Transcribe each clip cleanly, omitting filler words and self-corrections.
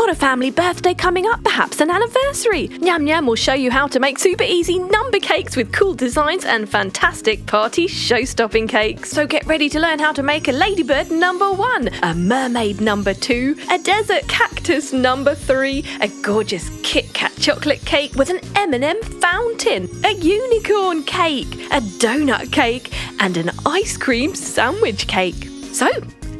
Got a family birthday coming up, perhaps an anniversary? Nyam Nyam will show you how to make super easy number cakes with cool designs and fantastic party show-stopping cakes. So get ready to learn how to make a Ladybird number 1, a Mermaid number 2, a desert cactus number 3, a gorgeous Kit Kat chocolate cake with an M&M fountain, a unicorn cake, a donut cake, and an ice cream sandwich cake. So,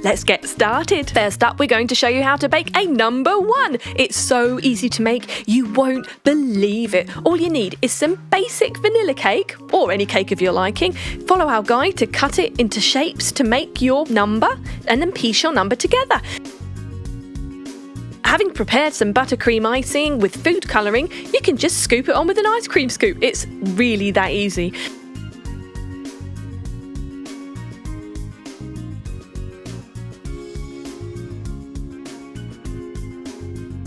let's get started. First up, we're going to show you how to bake a number 1. It's so easy to make, you won't believe it. All you need is some basic vanilla cake, or any cake of your liking. Follow our guide to cut it into shapes to make your number, and then piece your number together. Having prepared some buttercream icing with food colouring, you can just scoop it on with an ice cream scoop. It's really that easy.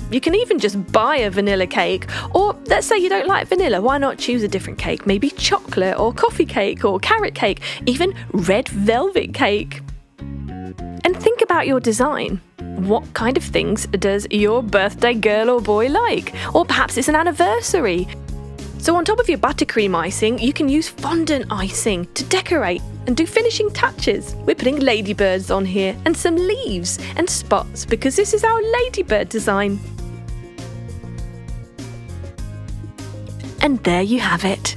You can even just buy a vanilla cake, or let's say you don't like vanilla, why not choose a different cake? Maybe chocolate or coffee cake or carrot cake, even red velvet cake. And think about your design. What kind of things does your birthday girl or boy like? Or perhaps it's an anniversary. So on top of your buttercream icing, you can use fondant icing to decorate and do finishing touches. We're putting ladybirds on here and some leaves and spots because this is our ladybird design. And there you have it.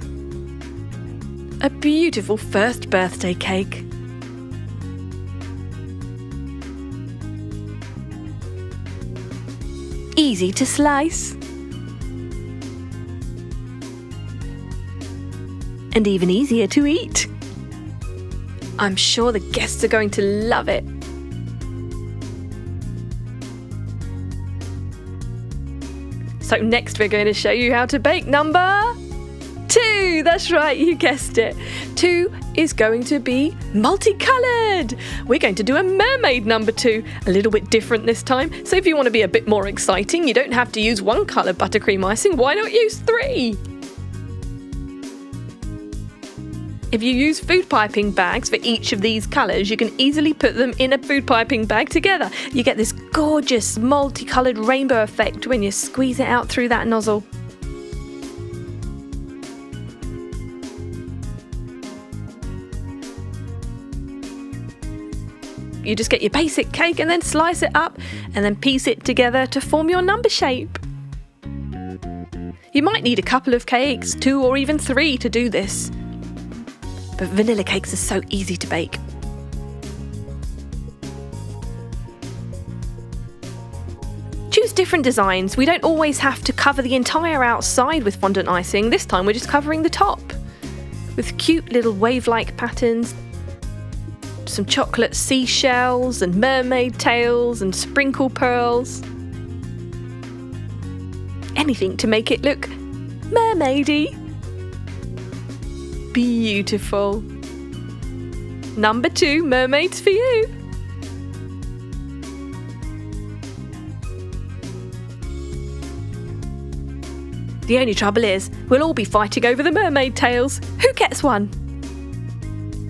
A beautiful first birthday cake. Easy to slice. And even easier to eat. I'm sure the guests are going to love it. So next we're going to show you how to bake number 2. That's right, you guessed it. 2 is going to be multicoloured. We're going to do a mermaid number 2, a little bit different this time. So if you want to be a bit more exciting, you don't have to use one colour buttercream icing. Why not use 3? If you use food piping bags for each of these colours, you can easily put them in a food piping bag together. You get this gorgeous multicoloured rainbow effect when you squeeze it out through that nozzle. You just get your basic cake and then slice it up and then piece it together to form your number shape. You might need a couple of cakes, 2 or even 3 to do this. But vanilla cakes are so easy to bake. Choose different designs. We don't always have to cover the entire outside with fondant icing. This time we're just covering the top with cute little wave-like patterns, some chocolate seashells and mermaid tails and sprinkle pearls. Anything to make it look mermaidy. Beautiful. Number 2, mermaids for you. The only trouble is, we'll all be fighting over the mermaid tails. Who gets one?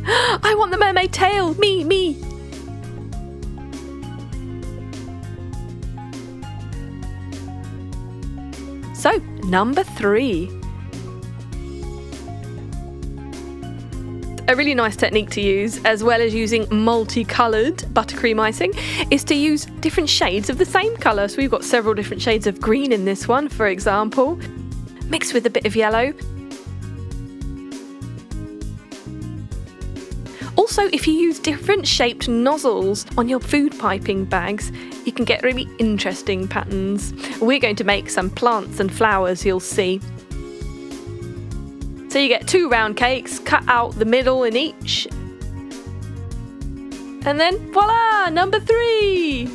I want the mermaid tail! Me! So, number 3. A really nice technique to use, as well as using multicoloured buttercream icing, is to use different shades of the same colour. So we've got several different shades of green in this one, for example, mixed with a bit of yellow. Also, if you use different shaped nozzles on your food piping bags, you can get really interesting patterns. We're going to make some plants and flowers, you'll see. So you get 2 round cakes, cut out the middle in each. And then voila, number 3.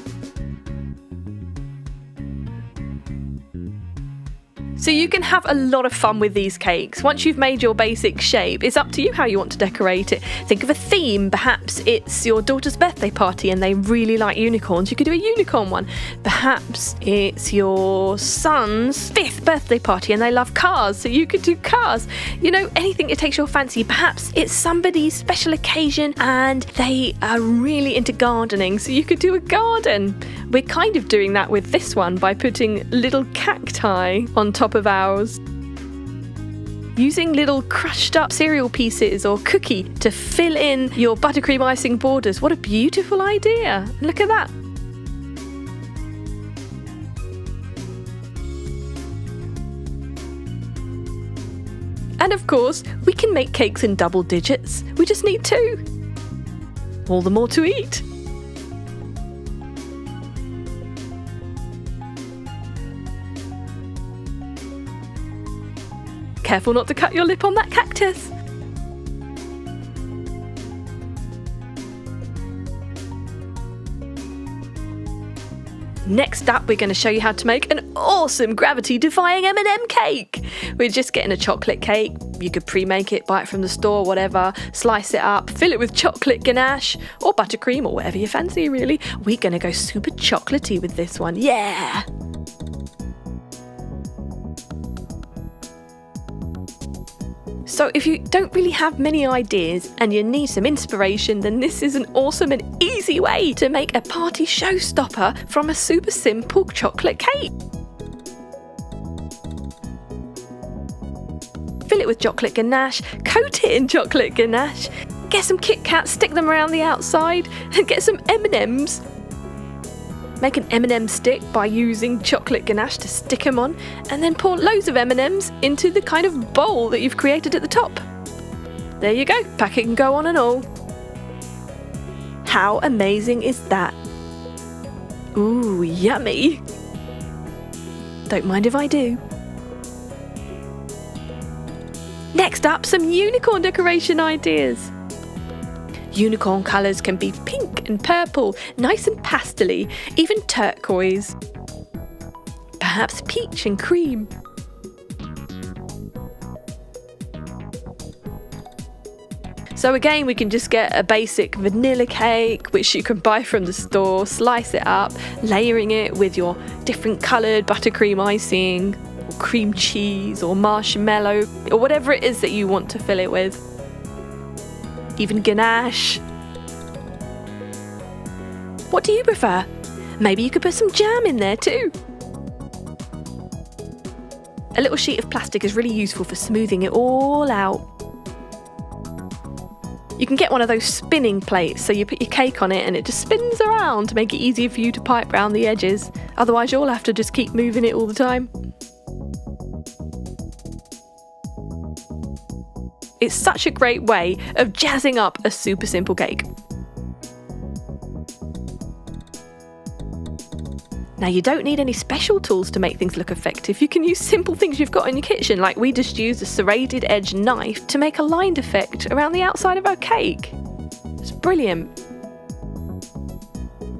So you can have a lot of fun with these cakes. Once you've made your basic shape, it's up to you how you want to decorate it. Think of a theme. Perhaps it's your daughter's birthday party and they really like unicorns. You could do a unicorn one. Perhaps it's your son's 5th birthday party and they love cars, so you could do cars. You know, anything that takes your fancy. Perhaps it's somebody's special occasion and they are really into gardening, so you could do a garden. We're kind of doing that with this one by putting little cacti on top of ours. Using little crushed up cereal pieces or cookie to fill in your buttercream icing borders. What a beautiful idea. Look at that. And of course, we can make cakes in double digits. We just need 2. All the more to eat. Careful not to cut your lip on that cactus. Next up, we're going to show you how to make an awesome gravity-defying M&M cake. We're just getting a chocolate cake. You could pre-make it, buy it from the store, whatever, slice it up, fill it with chocolate ganache or buttercream or whatever you fancy, really. We're going to go super chocolatey with this one. Yeah! So if you don't really have many ideas and you need some inspiration, then this is an awesome and easy way to make a party showstopper from a super simple chocolate cake. Fill it with chocolate ganache, coat it in chocolate ganache, get some Kit Kats, stick them around the outside, and get some M&Ms. Make an M&M stick by using chocolate ganache to stick them on, and then pour loads of M&Ms into the kind of bowl that you've created at the top. There you go, packet can go on and all. How amazing is that? Ooh, yummy! Don't mind if I do. Next up, some unicorn decoration ideas. Unicorn colours can be pink and purple, nice and pastel-y, even turquoise. Perhaps peach and cream. So again, we can just get a basic vanilla cake, which you can buy from the store, slice it up, layering it with your different coloured buttercream icing, or cream cheese, or marshmallow, or whatever it is that you want to fill it with. Even ganache. What do you prefer? Maybe you could put some jam in there too. A little sheet of plastic is really useful for smoothing it all out. You can get one of those spinning plates, so you put your cake on it and it just spins around to make it easier for you to pipe round the edges. Otherwise you'll have to just keep moving it all the time. It's such a great way of jazzing up a super simple cake. Now you don't need any special tools to make things look effective. You can use simple things you've got in your kitchen, like we just used a serrated edge knife to make a lined effect around the outside of our cake. It's brilliant.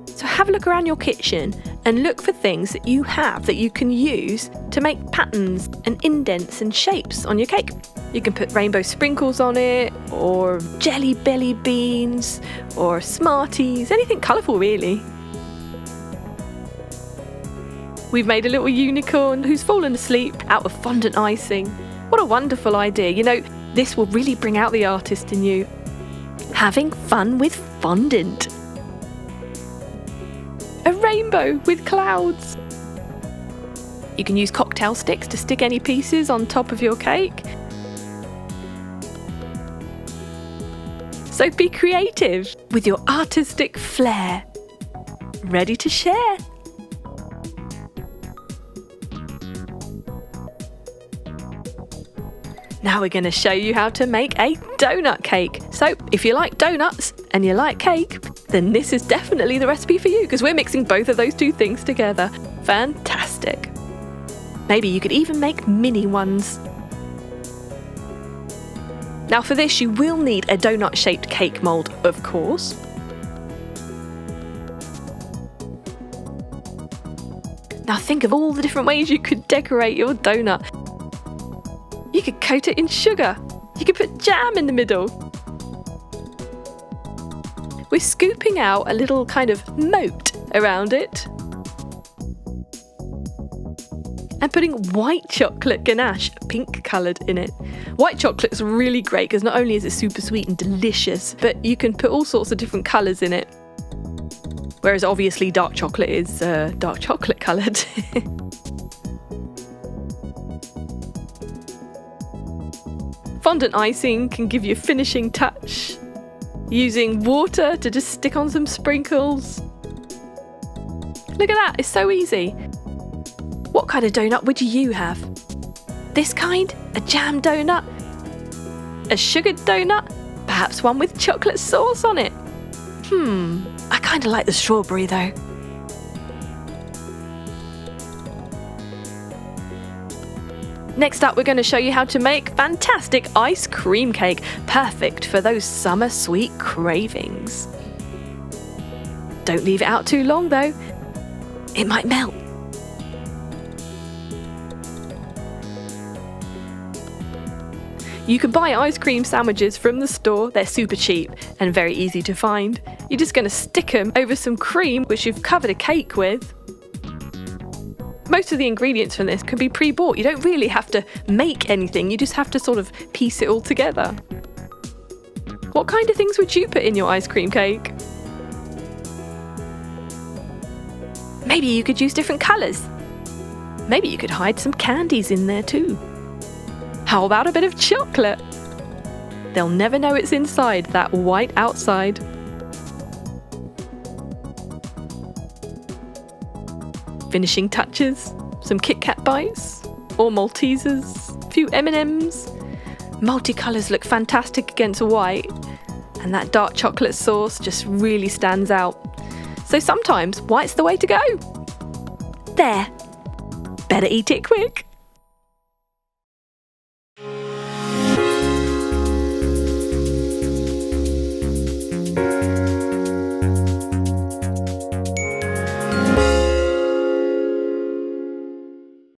So have a look around your kitchen and look for things that you have that you can use to make patterns and indents and shapes on your cake. You can put rainbow sprinkles on it, or jelly belly beans, or Smarties, anything colourful really. We've made a little unicorn who's fallen asleep out of fondant icing. What a wonderful idea. You know, this will really bring out the artist in you. Having fun with fondant. A rainbow with clouds. You can use cocktail sticks to stick any pieces on top of your cake. So be creative with your artistic flair. Ready to share. Now we're going to show you how to make a donut cake. So if you like donuts and you like cake, then this is definitely the recipe for you, because we're mixing both of those two things together. Fantastic. Maybe you could even make mini ones. Now for this you will need a donut-shaped cake mould, of course. Now think of all the different ways you could decorate your donut. could coat it in sugar. You could put jam in the middle. We're scooping out a little kind of moat around it and putting white chocolate ganache, pink coloured, in it. White chocolate is really great because not only is it super sweet and delicious, but you can put all sorts of different colours in it. Whereas obviously dark chocolate is dark chocolate coloured. Fondant icing can give you a finishing touch, using water to just stick on some sprinkles. Look at that, it's so easy. What kind of donut would you have? This kind? A jam donut? A sugared donut? Perhaps one with chocolate sauce on it? I kind of like the strawberry though. Next up, we're going to show you how to make fantastic ice cream cake, perfect for those summer sweet cravings. Don't leave it out too long though, it might melt. You can buy ice cream sandwiches from the store. They're super cheap and very easy to find. You're just going to stick them over some cream which you've covered a cake with. Most of the ingredients from this can be pre-bought. You don't really have to make anything, you just have to sort of piece it all together. What kind of things would you put in your ice cream cake? Maybe you could use different colours. Maybe you could hide some candies in there too. How about a bit of chocolate? They'll never know it's inside that white outside. Finishing touches, some Kit Kat bites, or Maltesers, a few M&Ms. Multicolours look fantastic against white, and that dark chocolate sauce just really stands out. So sometimes white's the way to go. There, better eat it quick.